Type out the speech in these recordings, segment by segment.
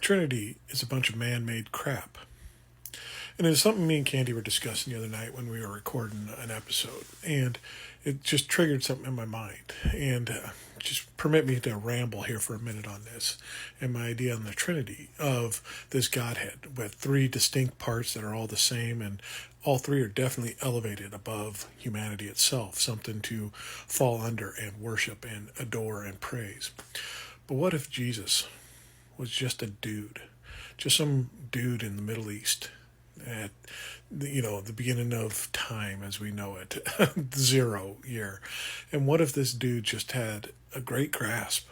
Trinity is a bunch of man-made crap. And it's something me and Candy were discussing the other night when we were recording an episode. And it just triggered something in my mind. And just permit me to ramble here for a minute on this. And my idea on the Trinity of this Godhead with three distinct parts that are all the same. And all three are definitely elevated above humanity itself. Something to fall under and worship and adore and praise. But what if Jesus was just a dude? Just some dude in the Middle East at the beginning of time as we know it, 0 year. And what if this dude just had a great grasp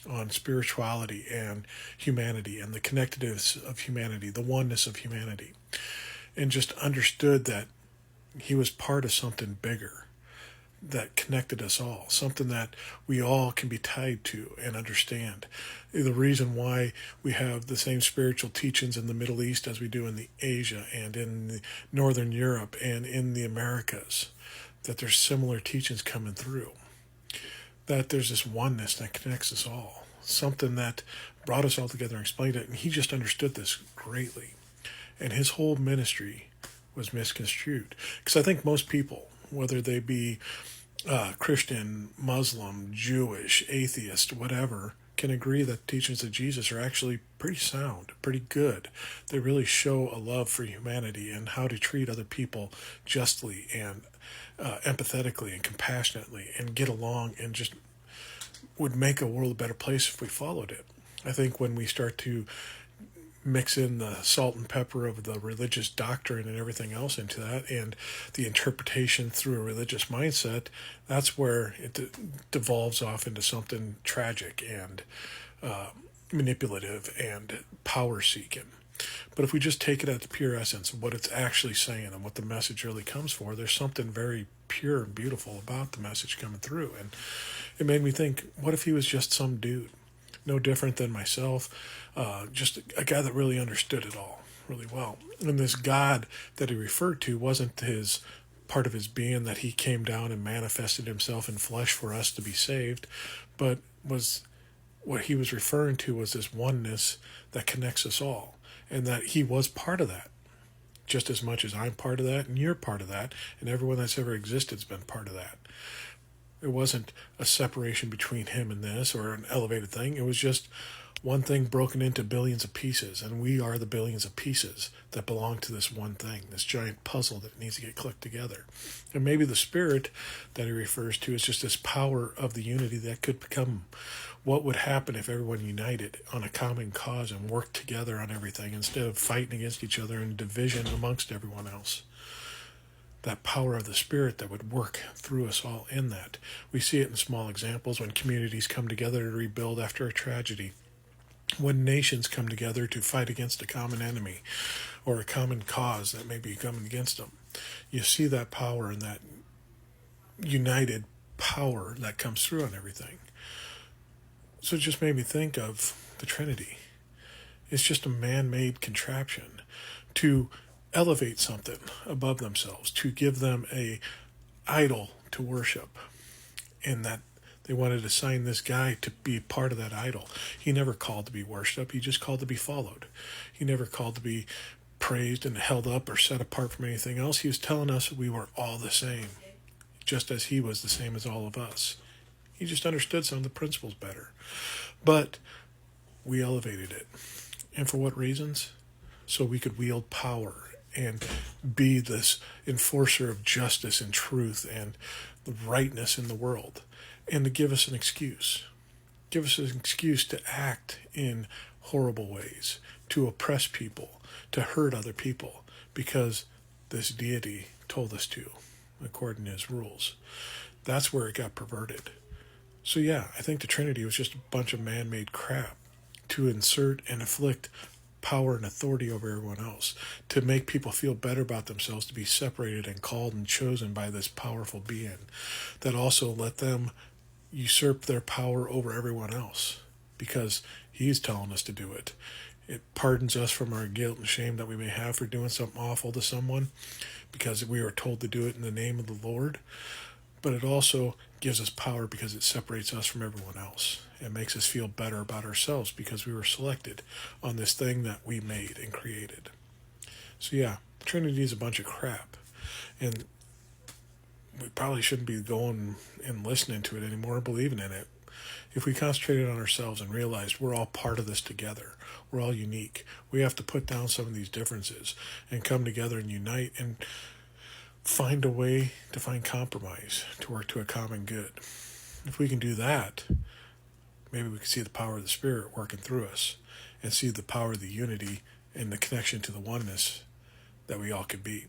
on spirituality and humanity and the connectedness of humanity, the oneness of humanity, and just understood that he was part of something bigger that connected us all, something that we all can be tied to and understand. The reason why we have the same spiritual teachings in the Middle East as we do in the Asia and in the Northern Europe and in the Americas, that there's similar teachings coming through, that there's this oneness that connects us all, something that brought us all together and explained it. And he just understood this greatly. And his whole ministry was misconstrued. Because I think most people, whether they be Christian, Muslim, Jewish, atheist, whatever, can agree that the teachings of Jesus are actually pretty sound, pretty good. They really show a love for humanity and how to treat other people justly and empathetically and compassionately and get along, and just would make a world a better place if we followed it. I think when we start to mix in the salt and pepper of the religious doctrine and everything else into that, and the interpretation through a religious mindset, that's where it devolves off into something tragic and manipulative and power-seeking. But if we just take it at the pure essence of what it's actually saying and what the message really comes for, there's something very pure and beautiful about the message coming through. And it made me think, what if he was just some dude? No different than myself, just a guy that really understood it all really well. And this God that he referred to wasn't his part of his being, that he came down and manifested himself in flesh for us to be saved, but was what he was referring to was this oneness that connects us all, and that he was part of that, just as much as I'm part of that and you're part of that, and everyone that's ever existed has been part of that. It wasn't a separation between him and this or an elevated thing. It was just one thing broken into billions of pieces, and we are the billions of pieces that belong to this one thing, this giant puzzle that needs to get clicked together. And maybe the spirit that he refers to is just this power of the unity that could become what would happen if everyone united on a common cause and worked together on everything instead of fighting against each other and division amongst everyone else. That power of the Spirit that would work through us all in that. We see it in small examples when communities come together to rebuild after a tragedy, when nations come together to fight against a common enemy or a common cause that may be coming against them. You see that power and that united power that comes through on everything. So it just made me think of the Trinity. It's just a man-made contraption to elevate something above themselves, to give them a idol to worship, and that they wanted to assign this guy to be part of that idol. He never called to be worshipped, he just called to be followed. He never called to be praised and held up or set apart from anything else. He was telling us we were all the same, just as he was the same as all of us. He just understood some of the principles better. But we elevated it. And for what reasons? So we could wield power and be this enforcer of justice and truth and the rightness in the world, and to give us an excuse. Give us an excuse to act in horrible ways, to oppress people, to hurt other people, because this deity told us to, according to his rules. That's where it got perverted. So yeah, I think the Trinity was just a bunch of man-made crap to insert and afflict power and authority over everyone else, to make people feel better about themselves, to be separated and called and chosen by this powerful being that also let them usurp their power over everyone else because he's telling us to do it. It pardons us from our guilt and shame that we may have for doing something awful to someone because we are told to do it in the name of the Lord. But it also gives us power because it separates us from everyone else. It makes us feel better about ourselves because we were selected on this thing that we made and created. So yeah, Trinity is a bunch of crap. And we probably shouldn't be going and listening to it anymore or believing in it. If we concentrated on ourselves and realized we're all part of this together, we're all unique, we have to put down some of these differences and come together and unite and find a way to find compromise to work to a common good. If we can do that, maybe we can see the power of the Spirit working through us and see the power of the unity and the connection to the oneness that we all could be.